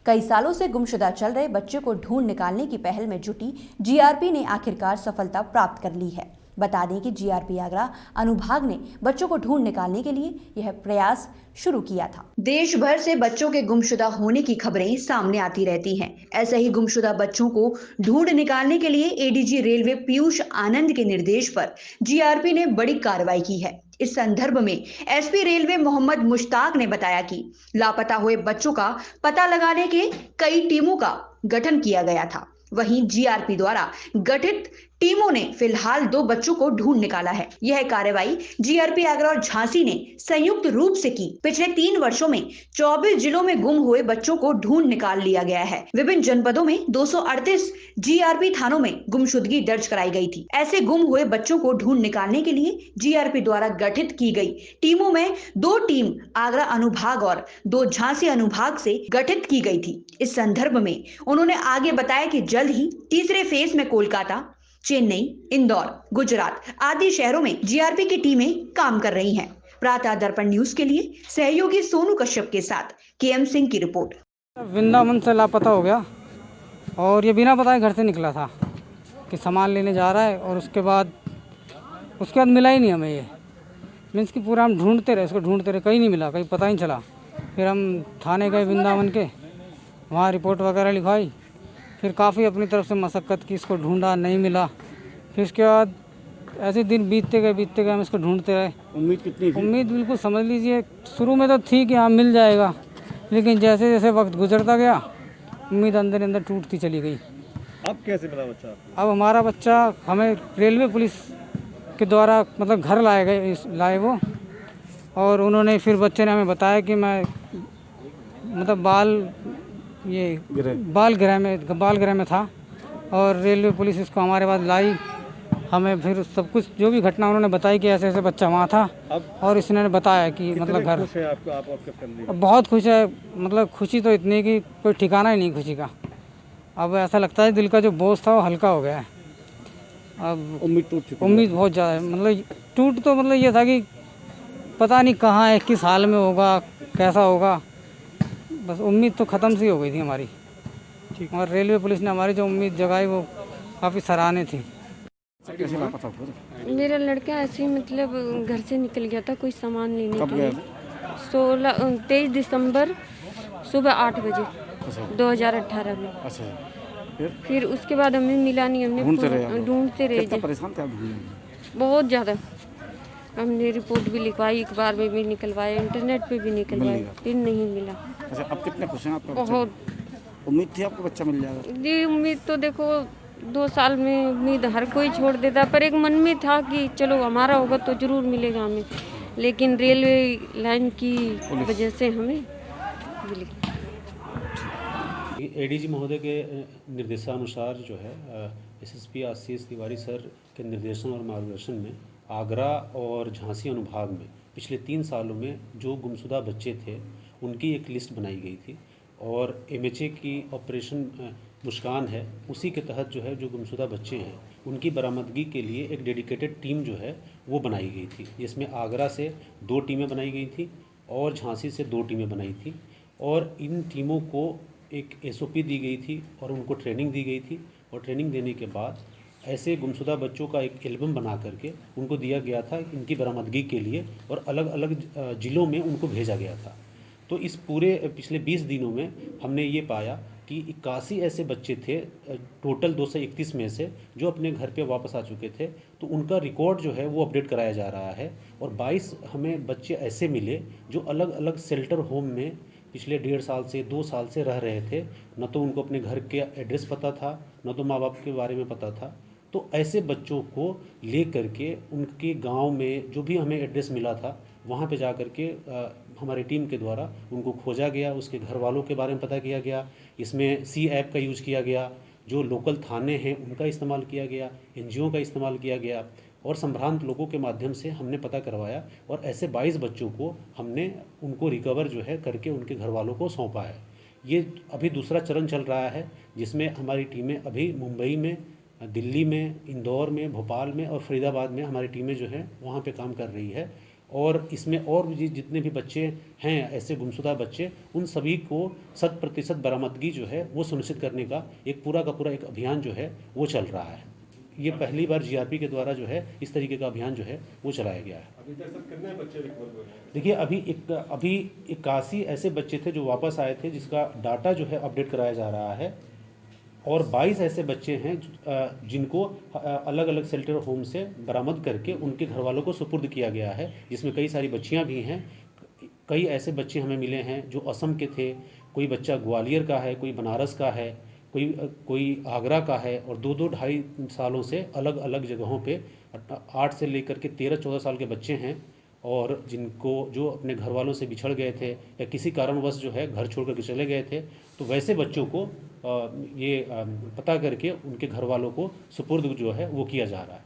कई सालों से गुमशुदा चल रहे बच्चे को ढूंढ निकालने की पहल में जुटी जीआरपी ने आखिरकार सफलता प्राप्त कर ली है। बता दें कि जीआरपी आगरा अनुभाग ने बच्चों को ढूंढ निकालने के लिए यह प्रयास शुरू किया था। देश भर से बच्चों के गुमशुदा होने की खबरें सामने आती रहती हैं। ऐसे ही गुमशुदा बच्चों को ढूंढ निकालने के लिए एडीजी रेलवे पीयूष आनंद के निर्देश पर जीआरपी ने बड़ी कार्रवाई की है। इस संदर्भ में एसपी रेलवे मोहम्मद मुश्ताक ने बताया कि लापता हुए बच्चों का पता लगाने के कई टीमों का गठन किया गया था। वहीं जीआरपी द्वारा गठित टीमों ने फिलहाल 2 बच्चों को ढूंढ निकाला है। यह कार्रवाई जीआरपी आगरा और झांसी ने संयुक्त रूप से की। पिछले 3 वर्षों में 24 जिलों में गुम हुए बच्चों को ढूंढ निकाल लिया गया है। विभिन्न जनपदों में 238 जीआरपी थानों में गुमशुदगी दर्ज कराई गई थी। ऐसे गुम हुए बच्चों को ढूंढ निकालने के लिए जीआरपी द्वारा गठित की गई टीमों में 2 टीम आगरा अनुभाग और 2 झांसी अनुभाग से गठित की गई थी। इस संदर्भ में उन्होंने आगे बताया कि जल्द ही तीसरे फेज में कोलकाता, चेन्नई, इंदौर, गुजरात आदि शहरों में जीआरपी की टीमें काम कर रही हैं। प्रातः दर्पण न्यूज के लिए सहयोगी सोनू कश्यप के साथ केएम सिंह की रिपोर्ट। वृंदावन से लापता हो गया और ये बिना बताए घर से निकला था कि सामान लेने जा रहा है, और उसके बाद मिला ही नहीं हमें। ये मीन्स कि पूरा हम ढूंढते रहे, इसको ढूंढते रहे, कहीं नहीं मिला, कहीं पता ही नहीं चला। फिर हम थाने गए वृंदावन के, वहाँ रिपोर्ट वगैरह लिखवाई, फिर काफ़ी अपनी तरफ से मशक्क़त की, इसको ढूंढा, नहीं मिला। फिर उसके बाद ऐसे दिन बीतते गए हम इसको ढूंढते रहे। उम्मीद कितनी थी? उम्मीद बिल्कुल समझ लीजिए शुरू में तो थी कि हाँ मिल जाएगा, लेकिन जैसे जैसे वक्त गुजरता गया उम्मीद अंदर अंदर टूटती चली गई। अब कैसे मिला बच्चा आपको? अब हमारा बच्चा हमें रेलवे पुलिस के द्वारा मतलब घर लाए वो, और उन्होंने फिर बच्चे ने हमें बताया कि मैं मतलब बाल गृह में था, और रेलवे पुलिस इसको हमारे पास लाई। हमें फिर सब कुछ जो भी घटना उन्होंने बताई कि ऐसे ऐसे बच्चा वहाँ था, और इसने बताया कि मतलब घर। खुश है आपको, आप आपके फैमिली? बहुत खुश है, मतलब खुशी तो इतनी कि कोई ठिकाना ही नहीं खुशी का। अब ऐसा लगता है दिल का जो बोझ था वो हल्का हो गया है। अब उम्मीद टूट चुकी है? उम्मीद बहुत ज़्यादा है, मतलब ये था कि पता नहीं कहाँ है, किस हाल में होगा, कैसा होगा। बस उम्मीद तो ख़त्म सी हो गई थी हमारी। ठीक। और रेलवे पुलिस ने हमारी जो उम्मीद जगाई वो काफ़ी सराहनीय थी। कैसे लापता हुआ? मेरा लड़का ऐसे ही मतलब घर से निकल गया था कोई सामान लेने कब के गया लिए। 23 दिसंबर सुबह 8 बजे 2018 में। अच्छा, फिर उसके बाद हमें मिला नहीं। हमने ढूंढते रहे। कितना परेशान थे आप ढूंढने में? बहुत ज़्यादा। हमने रिपोर्ट भी लिखवाई, अखबार में भी निकलवाए, इंटरनेट पे भी निकलवाए, फिर नहीं मिला। अच्छा, अब कितने खुश हैं आपका बच्चा? बहुत उम्मीद थी आपको बच्चा मिल जाएगा? जी, उम्मीद तो देखो 2 साल में उम्मीद हर कोई छोड़ देता, पर एक मन में था कि चलो हमारा होगा तो ज़रूर मिलेगा हमें, लेकिन रेलवे लाइन की वजह से हमें मिल गया। एडीजी महोदय के निर्देशानुसार जो है एसएसपी आशीष तिवारी सर के निर्देशन और मार्गदर्शन में आगरा और झांसी अनुभाग में पिछले 3 सालों में जो गुमशुदा बच्चे थे उनकी एक लिस्ट बनाई गई थी, और एमएचए की ऑपरेशन मुस्कान है, उसी के तहत जो है जो गुमशुदा बच्चे हैं उनकी बरामदगी के लिए एक डेडिकेटेड टीम जो है वो बनाई गई थी, जिसमें आगरा से 2 टीमें बनाई गई थी और झांसी से 2 टीमें बनाई थी। और इन टीमों को एक एसओपी दी गई थी और उनको ट्रेनिंग दी गई थी, और ट्रेनिंग देने के बाद ऐसे गुमशुदा बच्चों का एक एल्बम बना करके उनको दिया गया था इनकी बरामदगी के लिए, और अलग अलग ज़िलों में उनको भेजा गया था। तो इस पूरे पिछले 20 दिनों में हमने ये पाया कि 81 ऐसे बच्चे थे टोटल 231 में से जो अपने घर पे वापस आ चुके थे, तो उनका रिकॉर्ड जो है वो अपडेट कराया जा रहा है। और 22 हमें बच्चे ऐसे मिले जो अलग अलग शेल्टर होम में पिछले 1.5 साल से 2 साल से रह रहे थे, न तो उनको अपने घर के एड्रेस पता था, न तो माँ बाप के बारे में पता था। तो ऐसे बच्चों को ले करके उनके गांव में जो भी हमें एड्रेस मिला था वहाँ पे जा करके हमारी टीम के द्वारा उनको खोजा गया, उसके घर वालों के बारे में पता किया गया। इसमें सी ऐप का यूज़ किया गया, जो लोकल थाने हैं उनका इस्तेमाल किया गया, एनजीओ का इस्तेमाल किया गया, और संभ्रांत लोगों के माध्यम से हमने पता करवाया, और ऐसे 22 बच्चों को हमने उनको रिकवर जो है करके उनके घर वालों को सौंपा है। ये अभी दूसरा चरण चल रहा है, जिसमें हमारी टीमें अभी मुंबई में, दिल्ली में, इंदौर में, भोपाल में और फरीदाबाद में हमारी टीमें जो हैं वहाँ पे काम कर रही है। और इसमें और भी जितने भी बच्चे हैं ऐसे गुमशुदा बच्चे, उन सभी को 100% बरामदगी जो है वो सुनिश्चित करने का एक पूरा का पूरा एक अभियान जो है वो चल रहा है। ये पहली बार जीआरपी के द्वारा जो है इस तरीके का अभियान जो है वो चलाया गया है। अभी तक सर कितने बच्चे रिकवर हुए हैं? देखिए अभी 81 ऐसे बच्चे थे जो वापस आए थे, जिसका डाटा जो है अपडेट कराया जा रहा है, और 22 ऐसे बच्चे हैं जिनको अलग अलग शेल्टर होम से बरामद करके उनके घर वालों को सुपुर्द किया गया है, जिसमें कई सारी बच्चियां भी हैं। कई ऐसे बच्चे हमें मिले हैं जो असम के थे, कोई बच्चा ग्वालियर का है, कोई बनारस का है, कोई आगरा का है, और 2-2-2.5 सालों से अलग अलग जगहों पे 8 से लेकर के 13-14 साल के बच्चे हैं, और जो अपने घर वालों से बिछड़ गए थे या किसी कारणवश जो है घर छोड़ करके चले गए थे, तो वैसे बच्चों को ये पता करके उनके घर वालों को सुपुर्द जो है वो किया जा रहा है।